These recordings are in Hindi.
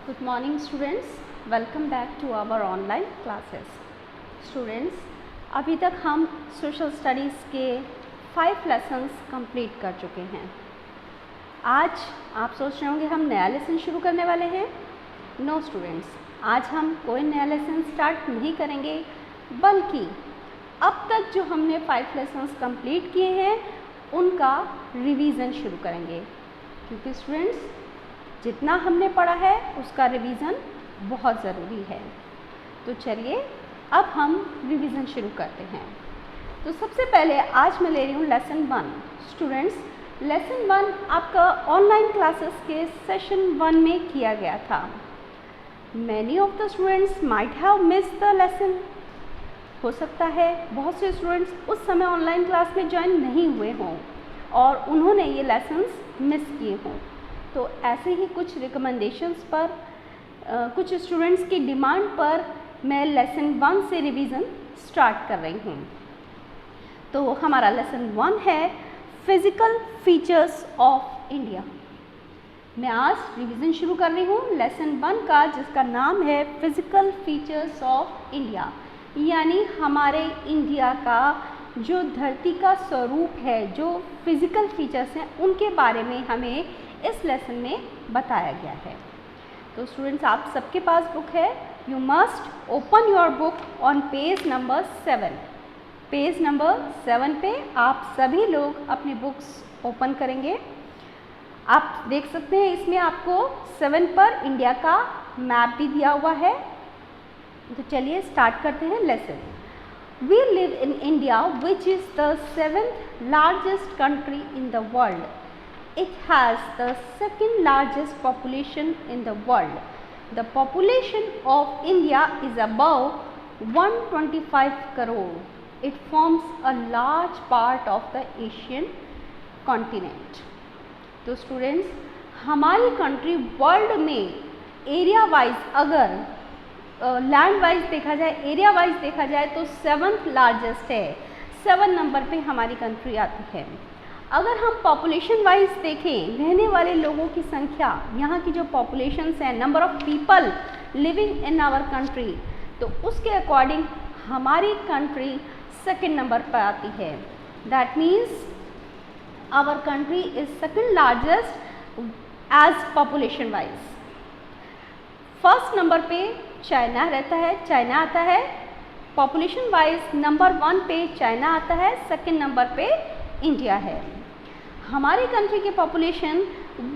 Good morning students, welcome back to our online classes. Students, अभी तक हम सोशल स्टडीज़ के 5 लेसन्स कंप्लीट कर चुके हैं। आज आप सोच रहे होंगे हम नया लेसन शुरू करने वाले हैं। नो स्टूडेंट्स, आज हम कोई नया लेसन स्टार्ट नहीं करेंगे, बल्कि अब तक जो हमने 5 लेसन्स कंप्लीट किए हैं उनका रिवीजन शुरू करेंगे, क्योंकि स्टूडेंट्स जितना हमने पढ़ा है उसका रिवीजन बहुत ज़रूरी है। तो चलिए अब हम रिवीजन शुरू करते हैं। तो सबसे पहले आज मैं ले रही हूँ लेसन 1। स्टूडेंट्स, लेसन 1 आपका ऑनलाइन क्लासेस के सेशन 1 में किया गया था। Many of the students might have missed the lesson. हो सकता है बहुत से स्टूडेंट्स उस समय ऑनलाइन क्लास में ज्वाइन नहीं हुए हों और उन्होंने ये लेसन्स मिस किए हों। तो ऐसे ही कुछ रिकमेंडेशंस पर कुछ स्टूडेंट्स की डिमांड पर मैं लेसन 1 से रिवीजन स्टार्ट कर रही हूँ। तो हमारा लेसन 1 है फिज़िकल फीचर्स ऑफ इंडिया। मैं आज रिवीजन शुरू कर रही हूँ लेसन 1 का, जिसका नाम है फिज़िकल फीचर्स ऑफ इंडिया, यानी हमारे इंडिया का जो धरती का स्वरूप है, जो फिज़िकल फीचर्स हैं, उनके बारे में हमें इस लेसन में बताया गया है। तो स्टूडेंट्स, आप सबके पास बुक है। You must open your book on page number 7। Page number 7 पे आप सभी लोग अपनी बुक्स ओपन करेंगे। आप देख सकते हैं इसमें आपको 7 पर इंडिया का मैप भी दिया हुआ है। तो चलिए स्टार्ट करते हैं lesson. We live in India, which is the 7th largest country in the world. It has the 2nd largest population in the world. The population of India is above 125 crore. It forms a large part of the Asian continent. तो स्टूडेंट्स, हमारी कंट्री वर्ल्ड में एरिया वाइज, अगर लैंड वाइज देखा जाए, एरिया वाइज देखा जाए तो 7th लार्जेस्ट है। 7 नंबर पे हमारी कंट्री आती है। अगर हम पॉपुलेशन वाइज देखें, रहने वाले लोगों की संख्या, यहाँ की जो पॉपुलेशंस हैं, number of people living in our country, तो उसके अकॉर्डिंग हमारी कंट्री 2nd नंबर पर आती है। That means our country is 2nd largest as population wise. 1st number पे चाइना रहता है, चाइना आता है। पॉपुलेशन वाइज नंबर 1 पे चाइना आता है, 2nd नंबर पे इंडिया है। हमारी कंट्री की पॉपुलेशन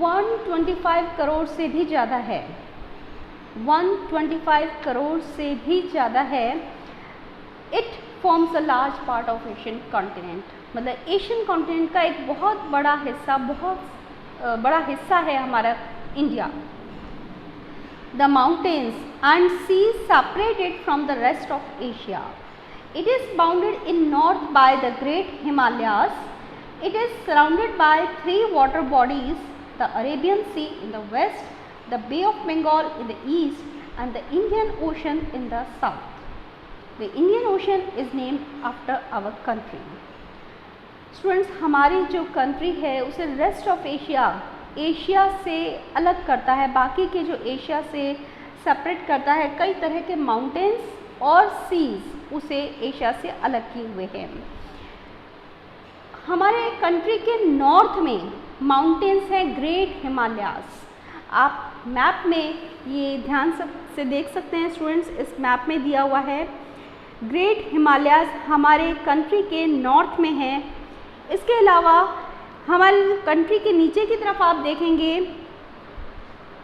125 करोड़ से भी ज़्यादा है। 125 करोड़ से भी ज़्यादा है। It forms a large part of Asian continent, मतलब एशियन कॉन्टिनेंट का एक बहुत बड़ा हिस्सा, बहुत बड़ा हिस्सा है हमारा India. The mountains and seas separate it from the rest of Asia. It is bounded in north by the Great Himalayas. It is surrounded by 3 water bodies: the Arabian Sea in the west, the Bay of Bengal in the east, and the Indian Ocean in the south. The Indian Ocean is named after our country. Students, हमारी जो कंट्री है उसे रेस्ट ऑफ एशिया से अलग करता है, बाकी के जो एशिया से सेपरेट करता है। कई तरह के माउंटेन्स और सीज उसे एशिया से अलग किए हुए हैं। हमारे कंट्री के नॉर्थ में माउंटेन्स हैं ग्रेट हिमालयास। आप मैप में ये ध्यान से देख सकते हैं स्टूडेंट्स, इस मैप में दिया हुआ है। ग्रेट हिमालयास हमारे कंट्री के नॉर्थ में है। इसके अलावा हमारी कंट्री के नीचे की तरफ आप देखेंगे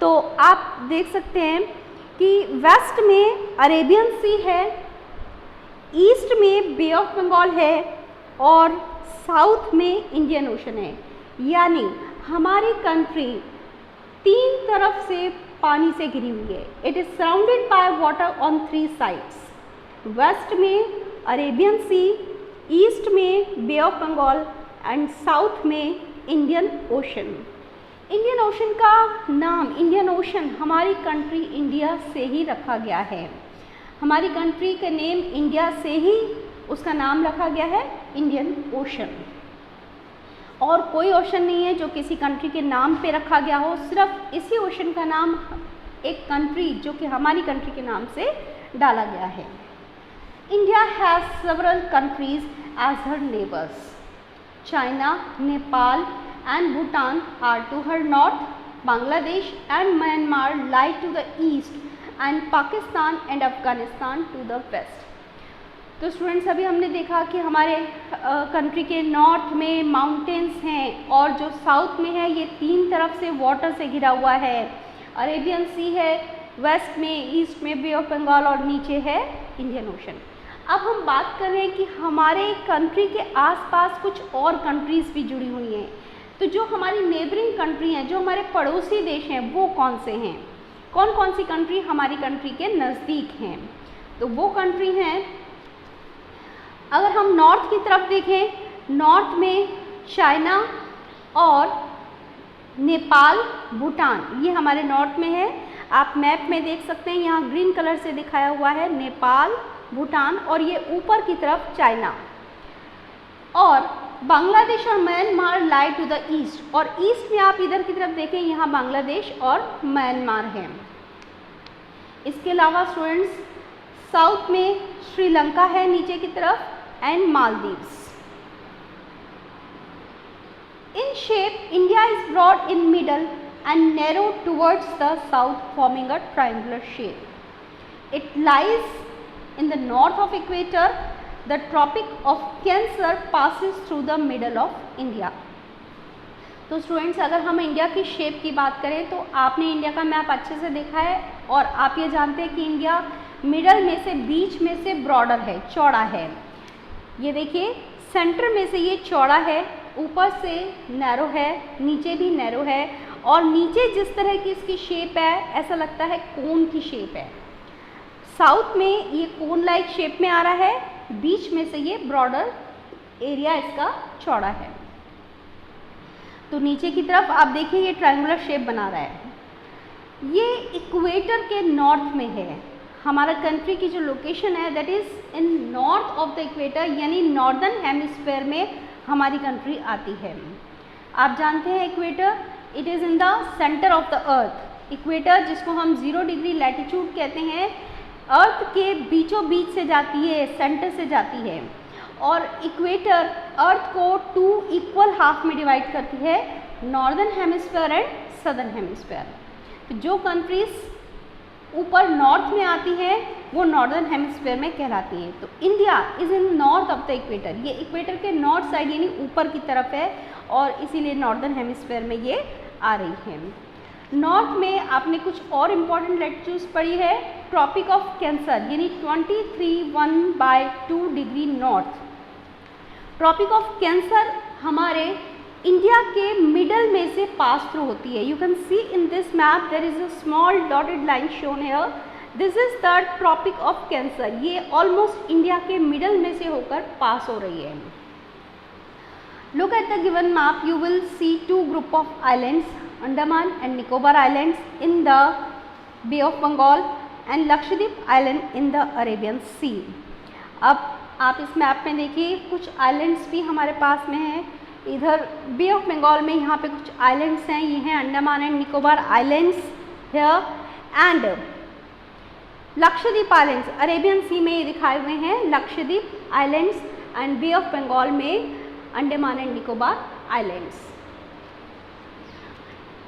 तो आप देख सकते हैं कि वेस्ट में अरेबियन सी है, ईस्ट में बे ऑफ बंगाल है और साउथ में इंडियन ओशन है। यानी हमारी कंट्री 3 तरफ से पानी से घिरी हुई है। It is surrounded by water on 3 sides. West में अरेबियन सी, ईस्ट में Bay of Bengal and south में इंडियन ओशन। इंडियन ओशन का नाम, इंडियन ओशन, हमारी कंट्री इंडिया से ही रखा गया है। हमारी कंट्री के नेम इंडिया से ही उसका नाम रखा गया है, इंडियन ओशन। और कोई ओशन नहीं है जो किसी कंट्री के नाम पे रखा गया हो, सिर्फ इसी ओशन का नाम एक कंट्री जो कि हमारी कंट्री के नाम से डाला गया है। India has several countries as her neighbours. China, Nepal and Bhutan are to her north, Bangladesh and Myanmar lie to the east and Pakistan and Afghanistan to the west. तो स्टूडेंट्स, अभी हमने देखा कि हमारे कंट्री के नॉर्थ में माउंटेन्स हैं और जो साउथ में है ये तीन तरफ से वाटर से घिरा हुआ है। अरेबियन सी है वेस्ट में, ईस्ट में बे ऑफ बंगाल और नीचे है इंडियन ओशन। अब हम बात कर रहे हैं कि हमारे कंट्री के आसपास कुछ और कंट्रीज़ भी जुड़ी हुई हैं। तो जो हमारी नेबरिंग कंट्री हैं, जो हमारे पड़ोसी देश हैं, वो कौन से हैं? कौन कौन सी कंट्री हमारी कंट्री के नज़दीक हैं? तो वो कंट्री हैं, अगर हम नॉर्थ की तरफ देखें, नॉर्थ में चाइना और नेपाल, भूटान, ये हमारे नॉर्थ में है। आप मैप में देख सकते हैं, यहाँ ग्रीन कलर से दिखाया हुआ है नेपाल, भूटान, और ये ऊपर की तरफ चाइना। और बांग्लादेश और Myanmar lie to the east, और ईस्ट में आप इधर की तरफ देखें, यहाँ बांग्लादेश और म्यांमार है। इसके अलावा स्टूडेंट्स, साउथ में श्रीलंका है नीचे की तरफ and Maldives. In shape, India is broad in middle and narrow towards the south, forming a triangular shape. It lies in the north of equator. The Tropic of Cancer passes through the middle of India. तो स्टूडेंट्स, अगर हम इंडिया की शेप की बात करें तो आपने इंडिया का मैप अच्छे से देखा है और आप ये जानते हैं कि इंडिया मिडल में से, बीच में से ब्रॉडर है, चौड़ा है। ये देखिए, सेंटर में से ये चौड़ा है, ऊपर से नैरो है, नीचे भी नैरो है, और नीचे जिस तरह की इसकी शेप है ऐसा लगता है कोन की शेप है। साउथ में ये कोन लाइक शेप में आ रहा है, बीच में से ये ब्रॉडर एरिया इसका चौड़ा है। तो नीचे की तरफ आप देखिए ये ट्रायंगुलर शेप बना रहा है। ये इक्वेटर के नॉर्थ में है। हमारा कंट्री की जो लोकेशन है that is in north of the equator, यानी नॉर्दर्न हेमिस्फेयर में हमारी कंट्री आती है। आप जानते हैं equator, it is in the centre of the earth. Equator, जिसको हम 0 डिग्री लैटिट्यूड कहते हैं, अर्थ के बीचों बीच से जाती है, सेंटर से जाती है। और इक्वेटर अर्थ को 2 इक्वल हाफ में डिवाइड करती है, northern hemisphere and southern hemisphere. तो जो कंट्रीज ऊपर नॉर्थ में आती है वो नॉर्दर्न हेमिस्फेयर में कहलाती है। तो India is in north of the equator, ये इक्वेटर के नॉर्थ साइड यानी ऊपर की तरफ है और इसीलिए नॉर्दर्न हेमिस्फेयर में ये आ रही है। नॉर्थ में आपने कुछ और इम्पॉर्टेंट लैटिट्यूड्स पढ़ी है, ट्रॉपिक ऑफ कैंसर यानी 23.1/2 degree north. Tropic of Cancer हमारे इंडिया के मिडल में से पास थ्रू होती है। You can see in this map there is a small dotted line shown here, this is the Tropic of Cancer. ये ऑलमोस्ट इंडिया के मिडल में से होकर पास हो रही है। Look at the given map, you will see 2 group of islands, Andaman and Nicobar islands in the bay of Bengal and Lakshadweep island in the Arabian sea. अब आप इस मैप में देखिए कुछ आइलैंड्स भी हमारे पास में हैं। इधर बे ऑफ बंगाल में यहाँ पे कुछ आइलैंड्स हैं, ये हैं Andaman and Nicobar islands here, and Lakshadweep islands Arabian sea में ये दिखाए हुए हैं, Lakshadweep islands, and bay of Bengal में अंडमान एंड निकोबार आइलैंड्स।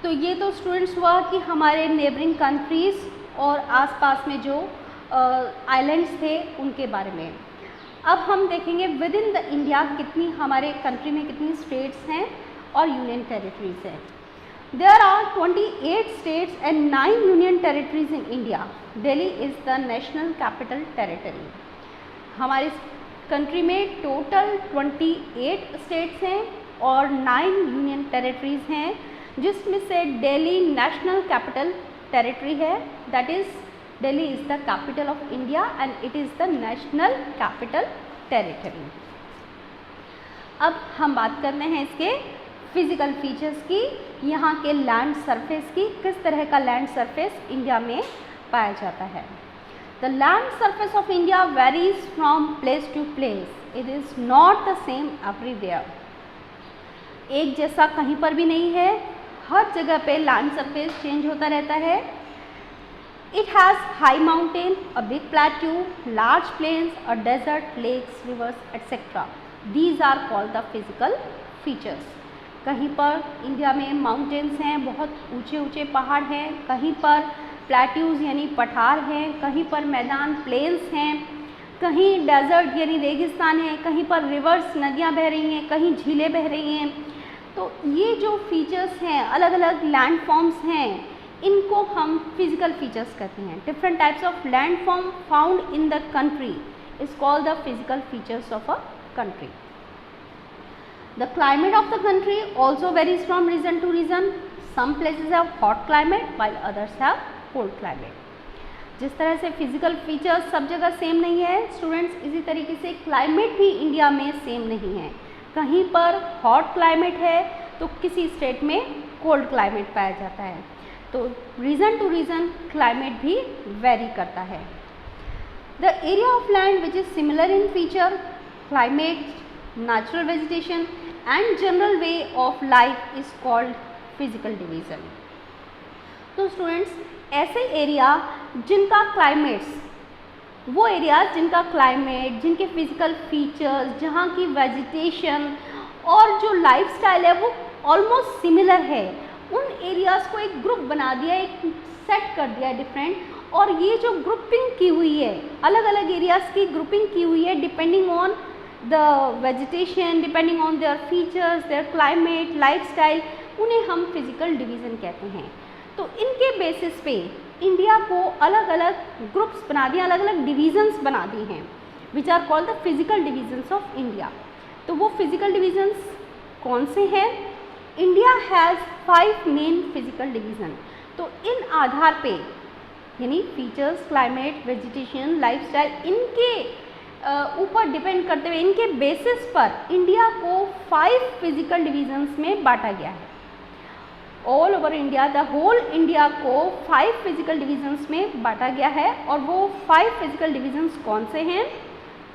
तो ये तो स्टूडेंट्स हुआ कि हमारे नेबरिंग कंट्रीज़ और आसपास में जो आइलैंड्स थे उनके बारे में। अब हम देखेंगे विद इन द इंडिया कितनी हमारे कंट्री में कितनी स्टेट्स हैं और यूनियन टेरिटरीज हैं। There are 28 states and 9 union territories in India. Delhi is the national capital territory. हमारे कंट्री में टोटल 28 स्टेट्स हैं और 9 यूनियन टेरिटरीज हैं, जिसमें से दिल्ली नेशनल कैपिटल टेरिटरी है, that is Delhi is the capital of India and it is the national capital territory. अब हम बात करते हैं इसके फिजिकल फीचर्स की, यहाँ के लैंड सरफेस की, किस तरह का लैंड सरफेस इंडिया में पाया जाता है। The land surface of India varies from place to place. It is not the same everywhere. एक जैसा कहीं पर भी नहीं है, हर जगह पे लैंड सरफेस चेंज होता रहता है। It has high mountain, a big plateau, large plains, a desert, lakes, rivers, etc. These are called the physical features. कहीं पर इंडिया में माउंटेन्स हैं, बहुत ऊंचे ऊंचे पहाड़ हैं, कहीं पर प्लेट्यूज यानी पठार हैं, कहीं पर मैदान प्लेन्स हैं, कहीं डेजर्ट यानी रेगिस्तान है, कहीं पर रिवर्स नदियाँ बह रही हैं, कहीं झीलें बह रही हैं. तो ये जो फीचर्स हैं, अलग अलग लैंड फॉर्म्स हैं, इनको हम फिजिकल फीचर्स कहते हैं. Different types of land form found in the country is called the physical features of a country. The climate of the country also varies from region to region. Some places have hot climate while others have cold climate. जिस तरह से फिजिकल फीचर्स सब जगह सेम नहीं है स्टूडेंट्स, इसी तरीके से क्लाइमेट भी इंडिया में सेम नहीं है. कहीं पर हॉट क्लाइमेट है तो किसी स्टेट में कोल्ड क्लाइमेट पाया जाता है. तो रीजन टू रीजन क्लाइमेट भी वेरी करता है. The area of land which is similar in feature, climate, natural vegetation and general way of life is called physical division. तो स्टूडेंट्स, ऐसे एरिया जिनका क्लाइमेट्स, वो एरियाज जिनका क्लाइमेट, जिनके फिजिकल फीचर्स, जहाँ की वेजिटेशन और जो लाइफस्टाइल है वो ऑलमोस्ट सिमिलर है, उन एरियाज़ को एक ग्रुप बना दिया, एक सेट कर दिया डिफरेंट. और ये जो ग्रुपिंग की हुई है, अलग अलग एरियाज़ की ग्रुपिंग की हुई है depending on the vegetation, depending on their features, their climate, lifestyle, उन्हें हम फिजिकल डिवीज़न कहते हैं. तो इनके बेसिस पे इंडिया को अलग अलग ग्रुप्स बना दिए, अलग अलग डिवीजन्स बना दिए हैं, which are called the physical divisions of India. तो वो फिजिकल डिवीजन्स कौन से हैं? India has 5 main physical division. तो इन आधार पे यानी फीचर्स, क्लाइमेट, वेजिटेशन, लाइफस्टाइल, इनके ऊपर डिपेंड करते हुए, इनके बेसिस पर इंडिया को 5 फिजिकल डिवीजन्स में बांटा गया है. All over India, the whole India को 5 फिजिकल डिवीजन्स में बांटा गया है. और वो 5 फिजिकल डिवीजन्स कौन से हैं?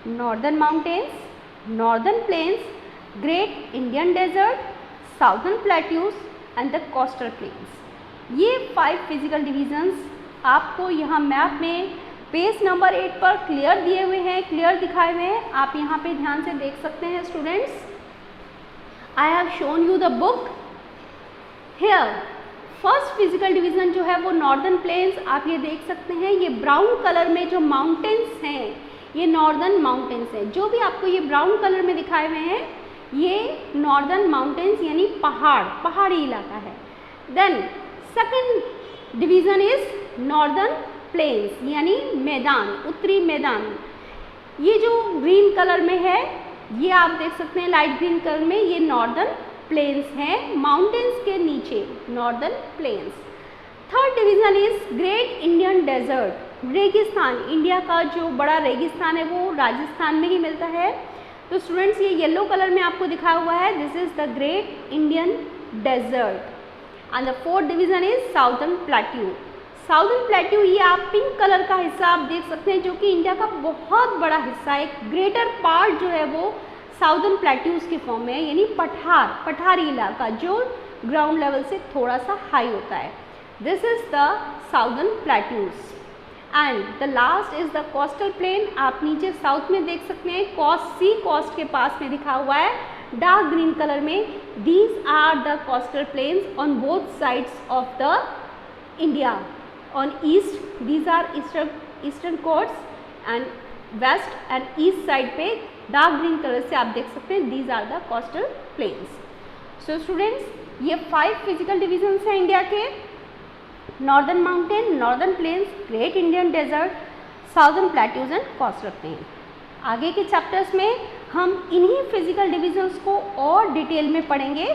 Northern mountains, northern plains, great Indian desert, southern plateaus and the coastal plains. ये 5 फिजिकल डिवीजन्स आपको यहाँ मैप में पेज नंबर 8 पर क्लियर दिए हुए हैं, क्लियर दिखाए हुए हैं. आप यहाँ पे ध्यान से देख सकते हैं students. I have shown you the book here. First physical division जो है वो नॉर्दर्न प्लेन्स, आप ये देख सकते हैं. ये ब्राउन कलर में जो माउंटेन्स हैं, ये नॉर्दर्न माउंटेन्स हैं. जो भी आपको ये ब्राउन कलर में दिखाए हुए हैं, ये नॉर्दर्न माउंटेन्स यानी पहाड़, पहाड़ी इलाका है. Then second division is northern plains यानी मैदान, उत्तरी मैदान. ये जो ग्रीन कलर में है, ये आप देख सकते हैं लाइट ग्रीन कलर में, ये नॉर्दर्न प्लेन्स हैं, माउंटेन्स के नीचे northern plains. Third division is great Indian desert, रेगिस्तान. इंडिया का जो बड़ा रेगिस्तान है वो राजस्थान में ही मिलता है. तो स्टूडेंट्स, ये येलो कलर में आपको दिखाया हुआ है, this is the great Indian desert. And the fourth division is southern plateau. Southern plateau, ये आप पिंक कलर का हिस्सा आप देख सकते हैं, जो कि इंडिया का बहुत बड़ा हिस्सा है. एक ग्रेटर पार्ट जो है वो साउदर्न प्लेट्यूज के फॉर्म में है, यानी पठार, पठारी इलाका जो ग्राउंड लेवल से थोड़ा सा हाई होता है. This is the southern plateaus. And the last is the coastal plain. आप नीचे साउथ में देख सकते हैं, कोस्ट, सी कोस्ट के पास में लिखा हुआ है डार्क ग्रीन कलर में. These are the coastal plains on both sides of the India. On east these are eastern coasts and west and east side पे डार्क ग्रीन कलर से आप देख सकते हैं, these are the coastal plains. So students, ये 5 फिजिकल डिवीजन्स हैं इंडिया के. Northern mountain, northern plains, great Indian desert, southern plateaus and coastal plain. आगे के चैप्टर्स में हम इन्हीं फिजिकल डिवीजन्स को और डिटेल में पढ़ेंगे.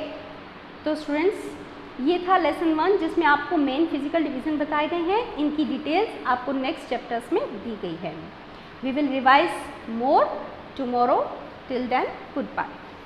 तो स्टूडेंट्स, ये था लेसन 1 जिसमें आपको मेन फिजिकल डिवीजन बताए गए हैं. इनकी डिटेल्स आपको नेक्स्ट चैप्टर्स में दी गई है. We will revise more tomorrow. Till then, good bye.